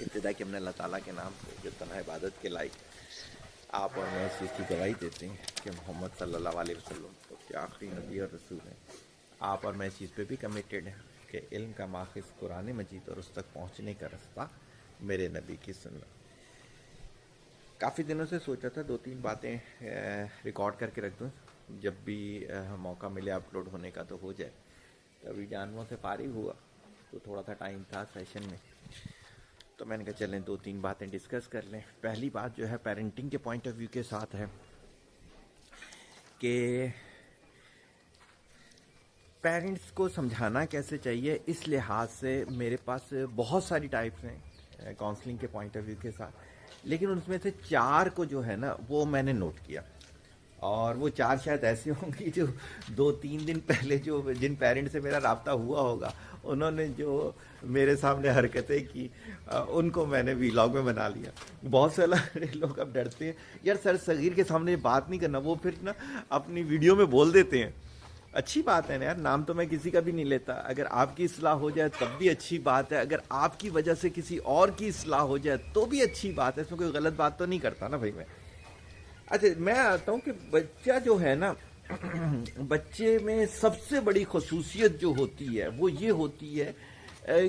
ابتدا کہ ہم نے اللہ تعالیٰ کے نام سے جو تنہا عبادت کے لائق آپ اور میں اس چیز کی گواہی دیتے ہیں کہ محمد صلی اللہ علیہ وسلم تو کہ آخری نبی اور رسول ہیں. آپ اور میں اس چیز پہ بھی کمیٹیڈ ہیں کہ علم کا ماخذ قرآن مجید اور اس تک پہنچنے کا رستہ میرے نبی کی سنت. کافی دنوں سے سوچا تھا 2-3 باتیں ریکارڈ کر کے رکھ دوں، جب بھی موقع ملے اپلوڈ ہونے کا تو ہو جائے. ابھی جانوروں سے فارغ ہوا تو تھوڑا سا ٹائم تھا سیشن میں، تو میں نے کہا چلیں 2-3 باتیں ڈسکس کر لیں. پہلی بات جو ہے پیرنٹنگ کے پوائنٹ آف ویو کے ساتھ ہے کہ پیرنٹس کو سمجھانا کیسے چاہیے. اس لحاظ سے میرے پاس بہت ساری ٹائپس ہیں کاؤنسلنگ کے پوائنٹ آف ویو کے ساتھ، لیکن ان میں سے 4 کو جو ہے نا وہ میں نے نوٹ کیا، اور وہ 4 شاید ایسے ہوں گی جو 2-3 دن پہلے جو جن پیرنٹ سے میرا رابطہ ہوا ہوگا انہوں نے جو میرے سامنے حرکتیں کی ان کو میں نے ویلاگ میں بنا لیا. بہت سارے لوگ اب ڈرتے ہیں یار سر صغیر کے سامنے بات نہیں کرنا، وہ پھر نا اپنی ویڈیو میں بول دیتے ہیں. اچھی بات ہے نا یار، نام تو میں کسی کا بھی نہیں لیتا. اگر آپ کی اصلاح ہو جائے تب بھی اچھی بات ہے، اگر آپ کی وجہ سے کسی اور کی اصلاح ہو جائے تو بھی اچھی بات ہے. اس میں کوئی غلط بات تو نہیں کرتا نا بھائی میں. اچھا میں آتا ہوں کہ بچہ جو ہے نا، بچے میں سب سے بڑی خصوصیت جو ہوتی ہے وہ یہ ہوتی ہے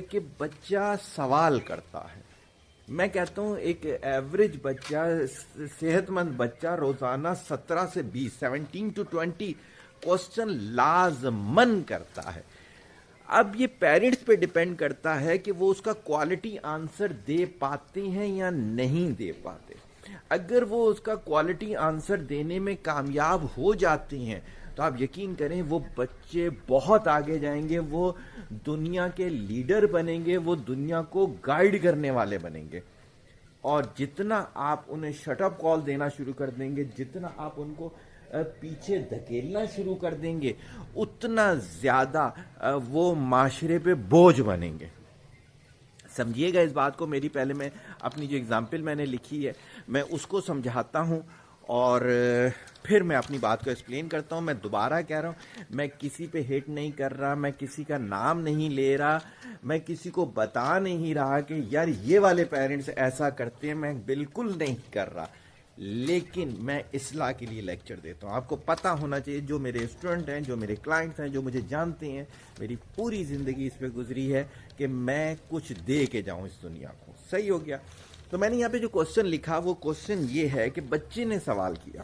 کہ بچہ سوال کرتا ہے. میں کہتا ہوں ایک ایوریج بچہ، صحت مند بچہ روزانہ 17 سے 20 کوسچن لازمن کرتا ہے. اب یہ پیرنٹس پہ ڈیپینڈ کرتا ہے کہ وہ اس کا کوالٹی آنسر دے پاتے ہیں یا نہیں دے پاتے. اگر وہ اس کا کوالٹی آنسر دینے میں کامیاب ہو جاتے ہیں تو آپ یقین کریں وہ بچے بہت آگے جائیں گے، وہ دنیا کے لیڈر بنیں گے، وہ دنیا کو گائیڈ کرنے والے بنیں گے. اور جتنا آپ انہیں شٹ اپ کال دینا شروع کر دیں گے، جتنا آپ ان کو پیچھے دھکیلنا شروع کر دیں گے، اتنا زیادہ وہ معاشرے پہ بوجھ بنیں گے. سمجھیے گا اس بات کو. میری پہلے میں اپنی جو اگزامپل میں نے لکھی ہے میں اس کو سمجھاتا ہوں اور پھر میں اپنی بات کو ایکسپلین کرتا ہوں. میں دوبارہ کہہ رہا ہوں، میں کسی پہ ہیٹ نہیں کر رہا، میں کسی کا نام نہیں لے رہا، میں کسی کو بتا نہیں رہا کہ یار یہ والے پیرنٹس ایسا کرتے ہیں، میں بالکل نہیں کر رہا. لیکن میں اصلاح کے لیے لیکچر دیتا ہوں. آپ کو پتہ ہونا چاہیے، جو میرے اسٹوڈنٹ ہیں، جو میرے کلائنٹس ہیں، جو مجھے جانتے ہیں، میری پوری زندگی اس پہ گزری ہے کہ میں کچھ دے کے جاؤں اس دنیا کو. صحیح ہو گیا. تو میں نے یہاں پہ جو کوسچن لکھا وہ کوسچن یہ ہے کہ بچے نے سوال کیا.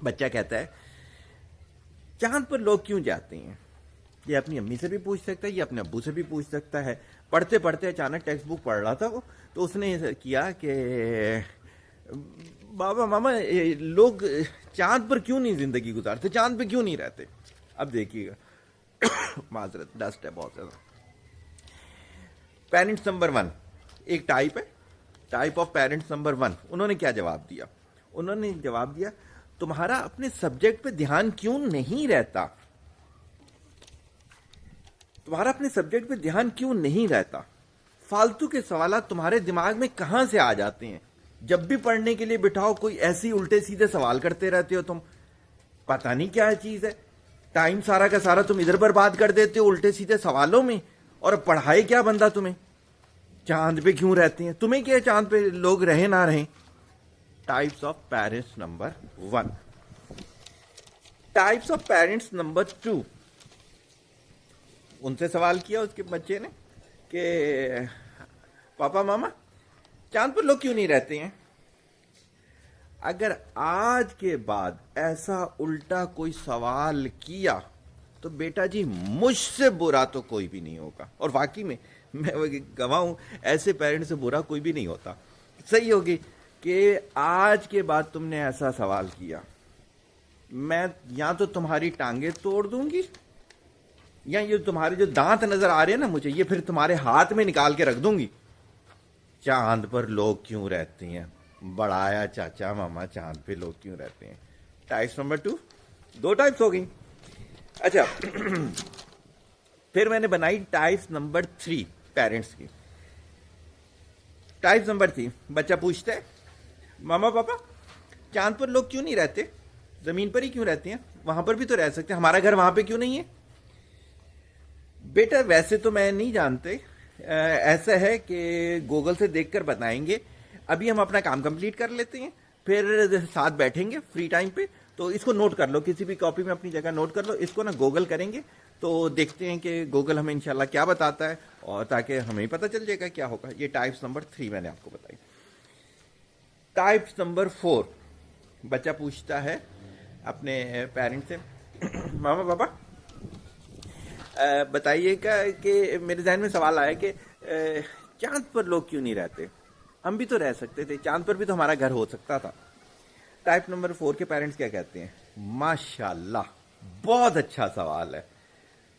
بچہ کہتا ہے چاند پر لوگ کیوں جاتے ہیں؟ یہ اپنی امی سے بھی پوچھ سکتا ہے، یہ اپنے ابو سے بھی پوچھ سکتا ہے. پڑھتے پڑھتے اچانک ٹیکسٹ بک پڑھ رہا تھا وہ، تو اس نے کیا کہ بابا ماما لوگ چاند پر کیوں نہیں زندگی گزارتے، چاند پہ کیوں نہیں رہتے؟ اب دیکھیے گا معذرت ڈسٹ ہے بہت زیادہ. پیرنٹس نمبر 1 ایک ٹائپ ہے، ٹائپ آف پیرنٹس نمبر 1. انہوں نے کیا جواب دیا؟ انہوں نے جواب دیا تمہارا اپنے سبجیکٹ پہ دھیان کیوں نہیں رہتا؟ تمہارا اپنے سبجیکٹ پہ دھیان کیوں نہیں رہتا؟ فالتو کے سوالات تمہارے دماغ میں کہاں سے آ جاتے ہیں؟ جب بھی پڑھنے کے لیے بٹھاؤ کوئی ایسی الٹے سیدھے سوال کرتے رہتے ہو تم. پتہ نہیں کیا چیز ہے، ٹائم سارا کا سارا تم ادھر برباد کر دیتے ہو الٹے سیدھے سوالوں میں. اور پڑھائے کیا بندہ تمہیں؟ چاند پہ کیوں رہتے ہیں؟ تمہیں کیا چاند پہ لوگ رہیں نہ رہیں؟ Types of parents number 1. Types of parents number 2. ان سے سوال کیا اس کے بچے نے کہ پاپا ماما چاند پر لوگ کیوں نہیں رہتے ہیں؟ اگر آج کے بعد ایسا الٹا کوئی سوال کیا تو بیٹا جی مجھ سے برا تو کوئی بھی نہیں ہوگا. اور واقعی میں گواہ ہوں، ایسے پیرنٹ سے برا کوئی بھی نہیں ہوتا. صحیح ہوگی کہ آج کے بعد تم نے ایسا سوال کیا، میں یا تو تمہاری ٹانگیں توڑ دوں گی، یا یہ تمہارے جو دانت نظر آ رہے ہیں نا مجھے، یہ پھر تمہارے ہاتھ میں نکال کے رکھ دوں گی. چاند پر لوگ کیوں رہتے ہیں؟ بڑھایا چاچا ماما چاند پہ لوگ کیوں رہتے ہیں. Types number 2. 2 ٹائپس ہو گئی. اچھا پھر میں نے بنائی ٹائپس نمبر 3 پیرنٹس کی. Types number 3. بچہ پوچھتا ہے ماما پاپا چاند پر لوگ کیوں نہیں رہتے، زمین پر ہی کیوں رہتے ہیں؟ وہاں پر بھی تو رہ سکتے ہیں، ہمارا گھر وہاں پہ کیوں نہیں ہے؟ بیٹا ویسے تو میں نہیں جانتے ایسا ہے کہ گوگل سے دیکھ کر بتائیں گے. ابھی ہم اپنا کام کمپلیٹ کر لیتے ہیں, پھر ساتھ بیٹھیں گے فری ٹائم پہ. تو اس کو نوٹ کر لو, کسی بھی کاپی میں اپنی جگہ نوٹ کر لو. اس کو نا گوگل کریں گے تو دیکھتے ہیں کہ گوگل ہمیں انشاءاللہ کیا بتاتا ہے, اور تاکہ ہمیں پتہ چل جائے گا کیا ہوگا. یہ ٹائپس نمبر 3 میں نے آپ کو بتائی. ٹائپس نمبر 4, بچہ پوچھتا ہے اپنے پیرنٹ سے, ماما پاپا بتائیے گا کہ میرے ذہن میں سوال آیا کہ چاند پر لوگ کیوں نہیں رہتے؟ ہم بھی تو رہ سکتے تھے, چاند پر بھی تو ہمارا گھر ہو سکتا تھا. ٹائپ نمبر 4 کے پیرنٹس کیا کہتے ہیں؟ ماشاءاللہ, بہت اچھا سوال ہے,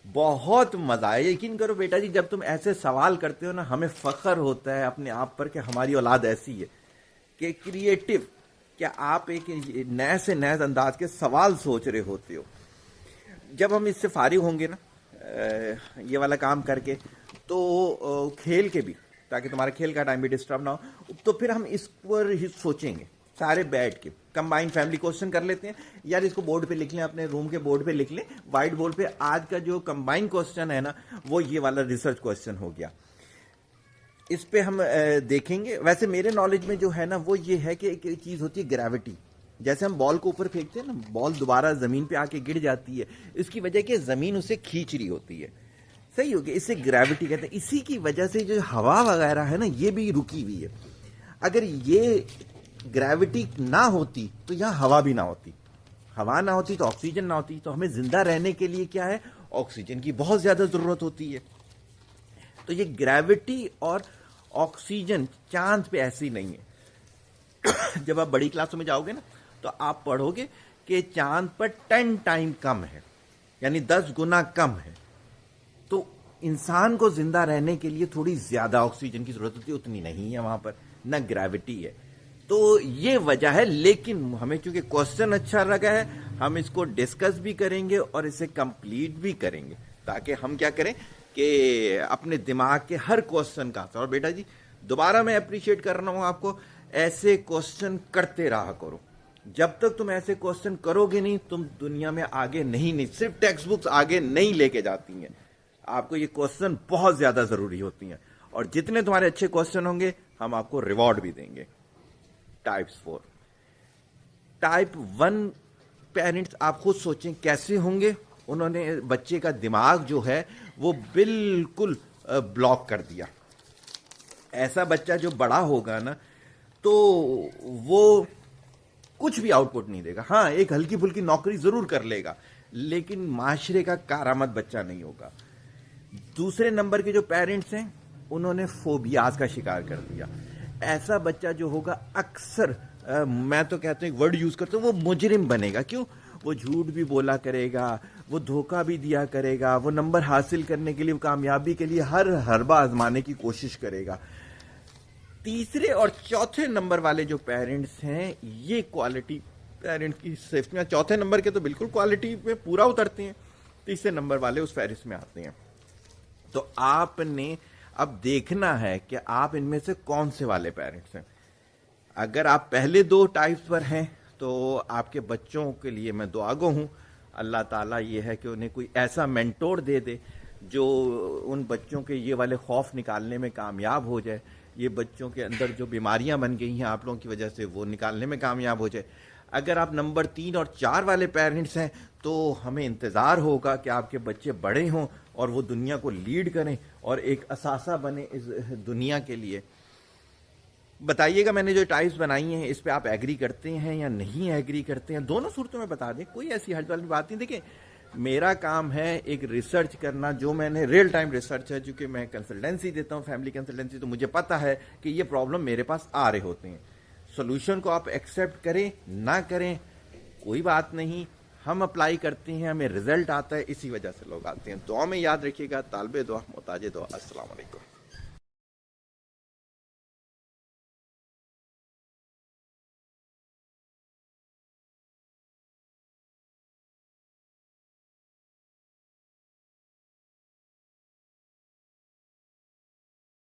بہت مزہ آیا. یقین کرو بیٹا جی, جب تم ایسے سوال کرتے ہو نا, ہمیں فخر ہوتا ہے اپنے آپ پر کہ ہماری اولاد ایسی ہے کہ کریٹو, کیا آپ ایک نئے سے نئے انداز کے سوال سوچ رہے ہوتے ہو. جب ہم اس سے فارغ ہوں گے نا یہ والا کام کر کے, تو کھیل کے بھی, تاکہ تمہارا کھیل کا ٹائم بھی ڈسٹرب نہ ہو, تو پھر ہم اس پر ہی سوچیں گے سارے بیٹھ کے. کمبائن فیملی کوسچن کر لیتے ہیں یار, اس کو بورڈ پہ لکھ لیں, اپنے روم کے بورڈ پہ لکھ لیں, وائٹ بورڈ پہ. آج کا جو کمبائن کوسچن ہے نا, وہ یہ والا ریسرچ کوسچن ہو گیا. اس پہ ہم دیکھیں گے. ویسے میرے نالج میں جو ہے نا, وہ یہ ہے کہ ایک چیز ہوتی ہے گریوٹی. جیسے ہم بال کو اوپر پھینکتے ہیں نا, بال دوبارہ زمین پہ آ کے گر جاتی ہے, اس کی وجہ کہ زمین اسے کھینچ رہی ہوتی ہے. صحیح ہو گیا, اسے گریوٹی کہتے ہیں. اسی کی وجہ سے جو ہوا وغیرہ ہے نا, یہ بھی رکی ہوئی ہے. اگر یہ گریوٹی نہ ہوتی تو یہاں ہوا بھی نہ ہوتی, ہوا نہ ہوتی تو آکسیجن نہ ہوتی. تو ہمیں زندہ رہنے کے لیے کیا ہے, آکسیجن کی بہت زیادہ ضرورت ہوتی ہے. تو یہ گریوٹی اور آکسیجن چاند پہ ایسی نہیں ہے. جب آپ بڑی کلاسوں میں جاؤ گے نا, تو آپ پڑھو گے کہ چاند پر 10 ٹائم کم ہے, یعنی 10 گنا کم ہے. تو انسان کو زندہ رہنے کے لیے تھوڑی زیادہ آکسیجن کی ضرورت ہوتی ہے, اتنی نہیں ہے وہاں پر, نہ گریوٹی ہے. تو یہ وجہ ہے. لیکن ہمیں چونکہ کوسچن اچھا لگا ہے, ہم اس کو ڈسکس بھی کریں گے اور اسے کمپلیٹ بھی کریں گے, تاکہ ہم کیا کریں کہ اپنے دماغ کے ہر کوسچن کا. اور بیٹا جی دوبارہ میں اپریشیٹ کر رہا ہوں آپ کو, ایسے کوسچن کرتے رہا کرو. جب تک تم ایسے کوسچن کرو گے نہیں, تم دنیا میں آگے نہیں. صرف ٹیکسٹ بکس آگے نہیں لے کے جاتی ہیں, آپ کو یہ کوسچن بہت زیادہ ضروری ہوتی ہیں. اور جتنے تمہارے اچھے کوسچن ہوں گے, ہم آپ کو ریوارڈ بھی دیں گے. ٹائپس 4. ٹائپ 1 پیرنٹس آپ خود سوچیں کیسے ہوں گے. انہوں نے بچے کا دماغ جو ہے وہ بالکل بلاک کر دیا. ایسا بچہ جو بڑا ہوگا نا, تو وہ کچھ بھی آؤٹ پٹ نہیں دے گا. ہاں, ایک ہلکی پھلکی نوکری ضرور کر لے گا, لیکن معاشرے کا کارآمد بچہ نہیں ہوگا. دوسرے نمبر کے جو پیرنٹس ہیں, انہوں نے فوبیاز کا شکار کر دیا. ایسا بچہ جو ہوگا اکثر, میں تو کہتا ہوں ایک ورڈ یوز کرتا ہوں, وہ مجرم بنے گا. کیوں؟ وہ جھوٹ بھی بولا کرے گا, وہ دھوکہ بھی دیا کرے گا, وہ نمبر حاصل کرنے کے لیے, کامیابی کے لیے ہر حربہ آزمانے کی کوشش کرے گا. تیسرے اور چوتھے نمبر والے جو پیرنٹس ہیں, یہ کوالٹی پیرنٹ کی صفت میں, چوتھے نمبر کے تو بالکل کوالٹی پہ پورا اترتے ہیں, تیسرے نمبر والے اس فہرست میں آتے ہیں. تو آپ نے اب دیکھنا ہے کہ آپ ان میں سے کون سے والے پیرنٹس ہیں. اگر آپ پہلے 2 ٹائپس پر ہیں, تو آپ کے بچوں کے لیے میں دعا گو ہوں. اللہ تعالیٰ یہ ہے کہ انہیں کوئی ایسا مینٹور دے دے جو ان بچوں کے یہ والے خوف نکالنے میں کامیاب ہو جائے. یہ بچوں کے اندر جو بیماریاں بن گئی ہیں آپ لوگوں کی وجہ سے, وہ نکالنے میں کامیاب ہو جائے. اگر آپ نمبر 3 اور 4 والے پیرنٹس ہیں, تو ہمیں انتظار ہوگا کہ آپ کے بچے بڑے ہوں اور وہ دنیا کو لیڈ کریں اور ایک اثاثہ بنے اس دنیا کے لیے. بتائیے گا میں نے جو ٹائپس بنائی ہیں, اس پہ آپ ایگری کرتے ہیں یا نہیں ایگری کرتے ہیں. دونوں صورتوں میں بتا دیں, کوئی ایسی حرج والی بات نہیں. دیکھیں, میرا کام ہے ایک ریسرچ کرنا, جو میں نے ریئل ٹائم ریسرچ ہے. چونکہ میں کنسلٹنسی دیتا ہوں, فیملی کنسلٹنسی, تو مجھے پتا ہے کہ یہ پرابلم میرے پاس آ رہے ہوتے ہیں. سولوشن کو آپ ایکسیپٹ کریں نہ کریں کوئی بات نہیں, ہم اپلائی کرتے ہیں, ہمیں رزلٹ آتا ہے, اسی وجہ سے لوگ آتے ہیں. دعا میں یاد رکھیے گا, طالب دعا محتاج دعا. السلام علیکم.